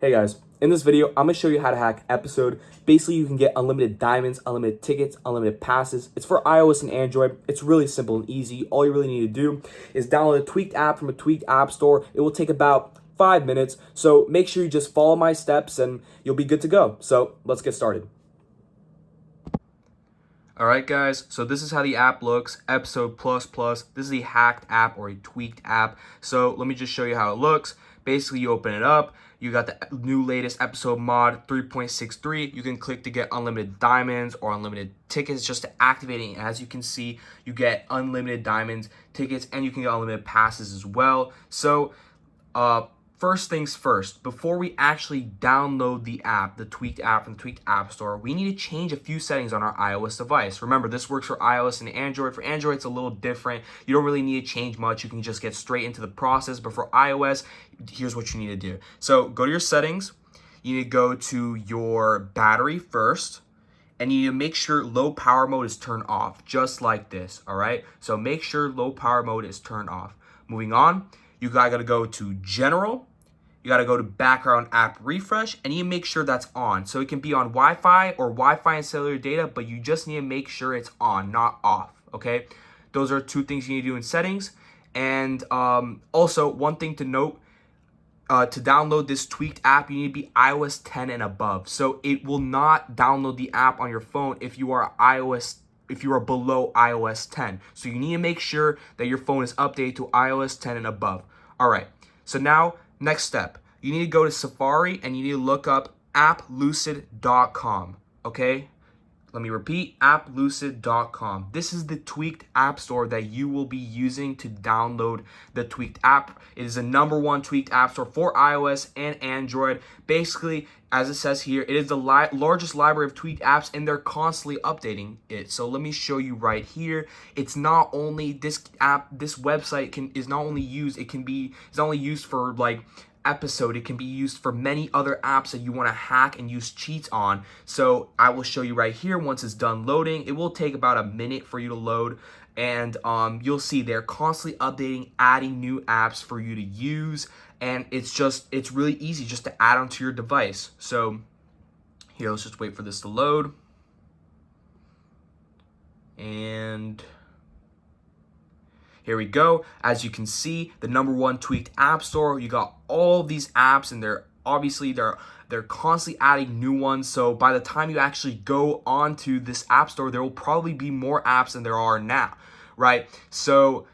Hey guys, in this video, I'm gonna show you how to hack Episode. Basically, you can get unlimited diamonds, unlimited tickets, unlimited passes. It's for iOS and Android. It's really simple and easy. All you really need to do is download a Tweaked app from a Tweaked app store. It will take about 5 minutes. So make sure you just follow my steps and you'll be good to go. So let's get started. Alright guys, so this is how the app looks, Episode Plus Plus. This is a hacked app or a tweaked app. So let me just show you how it looks. Basically, you open it up, you got the new latest episode mod 3.63. You can click to get unlimited diamonds or unlimited tickets just to activate it. And as you can see, you get unlimited diamonds, tickets, and you can get unlimited passes as well. So first things first, before we actually download the app, the Tweaked app from the Tweaked App Store, we need to change a few settings on our iOS device. Remember, this works for iOS and Android. For Android, it's a little different. You don't really need to change much. You can just get straight into the process. But for iOS, here's what you need to do. So go to your settings. You need to go to your battery first. And you need to make sure low power mode is turned off, just like this, all right? So make sure low power mode is turned off. Moving on, you gotta go to General. You got to go to background app refresh and you make sure that's on. So it can be on Wi-Fi or Wi-Fi and cellular data, but you just need to make sure it's on, not off, okay? Those are two things you need to do in settings. And also, one thing to note, to download this tweaked app, you need to be iOS 10 and above. So it will not download the app on your phone if you are below iOS 10. So you need to make sure that your phone is updated to iOS 10 and above. All right, so now, next step, you need to go to Safari and you need to look up applucid.com, okay? Let me repeat, applucid.com. This is the Tweaked App Store that you will be using to download the Tweaked app. It is the #1 Tweaked App Store for iOS and Android. Basically, as it says here, it is the largest library of tweaked apps and they're constantly updating it. So let me show you right here. It's not only this app, this website is not only used, it's not only used for like Episode. It can be used for many other apps that you want to hack and use cheats on. So I will show you right here. Once it's done loading, it will take about a minute for you to load, and you'll see they're constantly updating, adding new apps for you to use, and it's really easy just to add onto your device. So here, let's just wait for this to load. And here we go. As you can see, the #1 Tweaked App Store, you got all these apps and they're constantly adding new ones. So by the time you actually go onto this app store, there will probably be more apps than there are now, right? So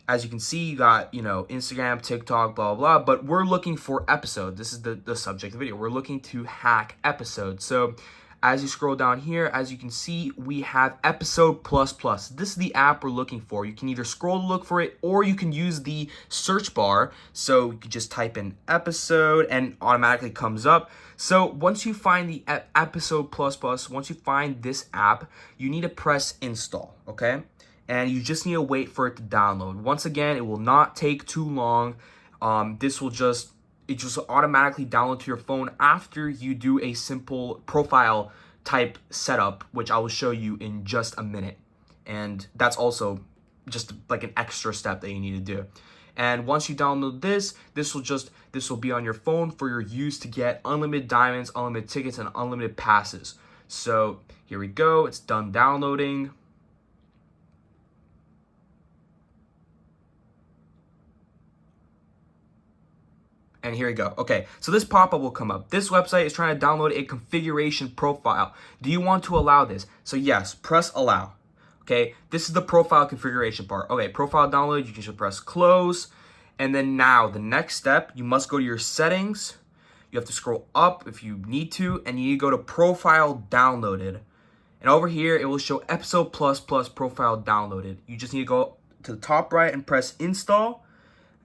as you can see, you got, Instagram, TikTok, blah, blah, blah, but we're looking for Episode. This is the subject of the video. We're looking to hack Episode. So as you scroll down here, as you can see, we have Episode Plus Plus. This is the app we're looking for. You can either scroll to look for it or you can use the search bar. So you can just type in Episode and automatically comes up. So once you find the Episode Plus Plus, once you find this app, you need to press install, okay? And you just need to wait for it to download. Once again, it will not take too long. It just automatically download to your phone after you do a simple profile type setup, which I will show you in just a minute. And that's also just like an extra step that you need to do. And once you download this will be on your phone for your use to get unlimited diamonds, unlimited tickets, and unlimited passes. So here we go. It's done downloading. And here we go. Okay, so this pop-up will come up. This website is trying to download a configuration profile. Do you want to allow this? So yes, press allow. Okay, this is the profile configuration part. Okay, profile download, you can just press close. And then now, the next step, you must go to your settings. You have to scroll up if you need to, and you need to go to profile downloaded. And over here, it will show Episode Plus Plus profile downloaded. You just need to go to the top right and press install.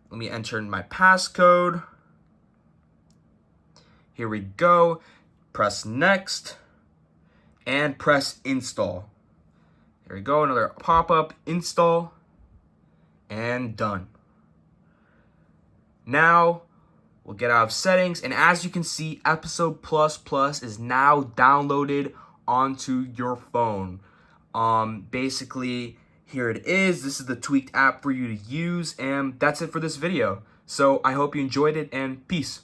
Let me enter in my passcode. Here we go. Press next and press install. Here we go. Another pop-up, install, and done. Now we'll get out of settings, and as you can see, Episode Plus Plus is now downloaded onto your phone. Basically, here it is. This is the tweaked app for you to use, and that's it for this video. So I hope you enjoyed it, and peace.